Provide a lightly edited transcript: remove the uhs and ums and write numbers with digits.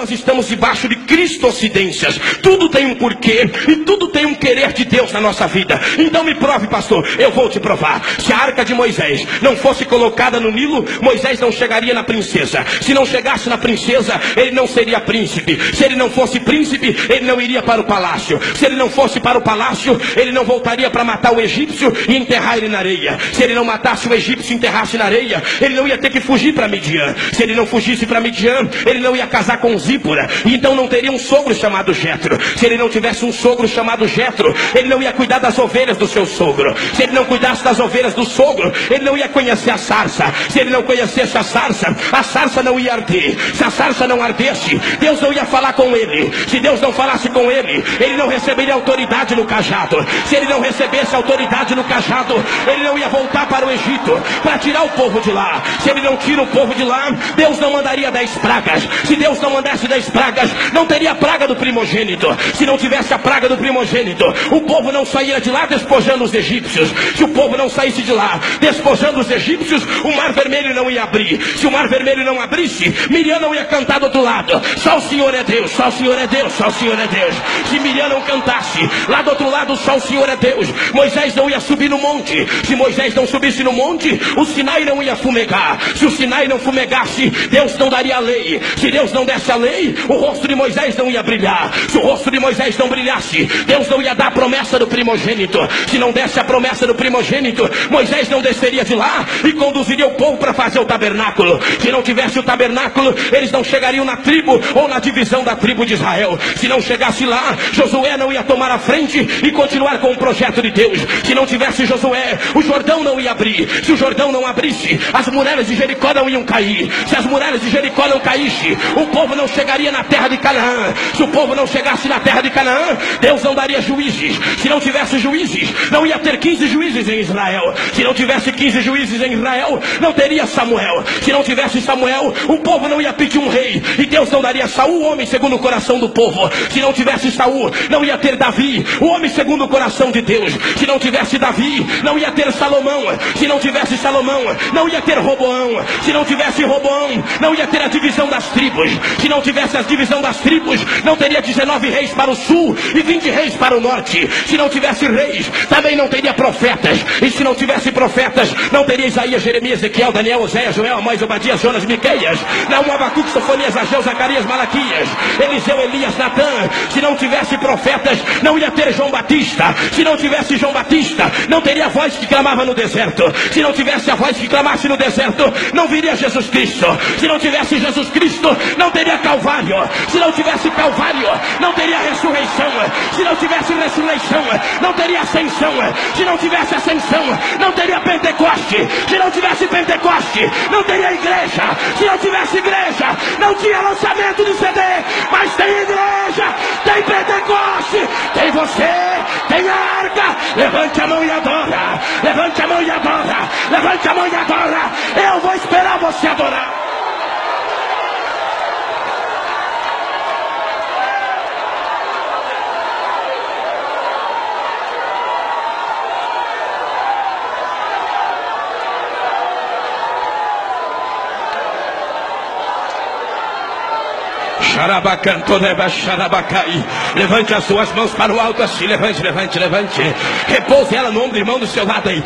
nós estamos debaixo de cristocidências. Tudo tem um porquê e tudo tem um querer de Deus na nossa vida. Então me prove, pastor. Eu vou te provar. Se a arca de Moisés não fosse colocada no Nilo, Moisés não chegaria na princesa. Se não chegasse na princesa, ele não seria príncipe. Se ele não fosse príncipe, ele não iria para o palácio. Se ele não fosse para o palácio, ele não voltaria para matar o egípcio e enterrar ele na areia. Se ele não matasse o egípcio e enterrasse na areia, ele não ia ter que fugir para Midian. Se ele não fugisse para Midian, ele não ia casar com Zípora, e então não teria um sogro chamado Jetro. Se ele não tivesse um sogro chamado Jetro, ele não ia cuidar das ovelhas do seu sogro. Se ele não cuidasse das ovelhas do sogro, ele não ia conhecer a sarça. Se ele não conhecesse a sarça não ia arder. Se a sarça não ardesse, Deus não ia falar com ele. Se Deus não falasse com ele, ele não receberia autoridade no cajado. Se ele não recebesse autoridade no cajado, ele não ia voltar para o Egito para tirar o povo de lá. Se ele não tira o povo de lá, Deus não mandaria 10 pragas. Se Deus não mandasse 10 pragas, não teria a praga do primogênito. Se não tivesse a praga do primogênito, o povo não sairia de lá despojando os egípcios. Se o povo não saísse de lá despojando os egípcios, o mar vermelho não ia abrir. Se o mar vermelho não abrisse, Miriam não ia cantar do outro lado. Só o Senhor é Deus, só o Senhor é Deus, só o Senhor é Deus. Se Miriam não cantasse, lá do outro lado só o Senhor é Deus, Moisés não ia subir no monte. Se Moisés não subisse no monte, o Sinai não ia fumegar. Se o Sinai não fumegasse, Deus não daria a lei. Se Deus não desse a lei, o rosto de Moisés não ia brilhar. Se o rosto de Moisés não brilhasse, Deus não ia dar a promessa do primogênito. Se não desse a promessa do primogênito, Moisés não desceria de lá e conduziria o povo para fazer o tabernáculo. Se não tivesse o tabernáculo, eles não chegariam na tribo ou na divisão da tribo de Israel. Se não chegasse lá, Josué não ia tomar a frente e continuar com o projeto de Deus. Se não tivesse Josué, o Jordão não ia abrir. Se o Jordão não abrisse, as muralhas de Jericó não iam cair. Se as muralhas de Jericó não caíssem, o povo não chegaria na terra de Canaã. Se o povo não chegasse na terra de Canaã, Deus não daria juízes. Se não tivesse juízes, não ia ter 15 juízes em Israel. Se não tivesse 15 juízes em Israel, não teria Samuel. Se não tivesse Samuel, o povo não ia pedir um rei, e Deus não daria Saul, o homem segundo o coração do povo. Se não tivesse Saul, não ia ter Davi, o homem segundo o coração de Deus. Se não tivesse Davi, não ia ter Salomão. Se não tivesse Salomão, não ia ter Roboão. Se não tivesse Roboão, não ia ter a divisão das tribos. Se não tivesse a divisão das tribos, não teria 19 reis para o sul e 20 reis para o norte. Se não tivesse reis, também não teria profetas. E se não tivesse profetas, não teria Isaías, Jeremias, Ezequiel, Daniel, Oséias, Joel, Amós, Obadias, Jonas, Miqueias, Naum, Abacuque, Sofonias, Ageu, Zacarias, Malaquias, Eliseu, Elias, Natã. Se não tivesse profetas, não ia ter João Batista. Se não tivesse João Batista, não teria a voz que clamava no deserto. Se não tivesse a voz que clamasse no deserto, não viria Jesus Cristo. Se não tivesse Jesus Cristo, não teria Calvário. Se não tivesse Calvário, não teria ressurreição. Se não tivesse ressurreição, não teria ascensão. Se não tivesse ascensão, não teria Pentecoste. Se não tivesse Pentecoste, não teria igreja. Se não tivesse igreja, não tinha lançamento de CD. Mas tem igreja, tem Pentecoste, tem você, tem a arca. Levante a mão e adora. Levante a mão e adora. Levante a mão e adora. Eu vou esperar você adorar. Levante as suas mãos para o alto assim. Levante, levante, levante. Repouse ela no ombro, irmão, do seu lado aí.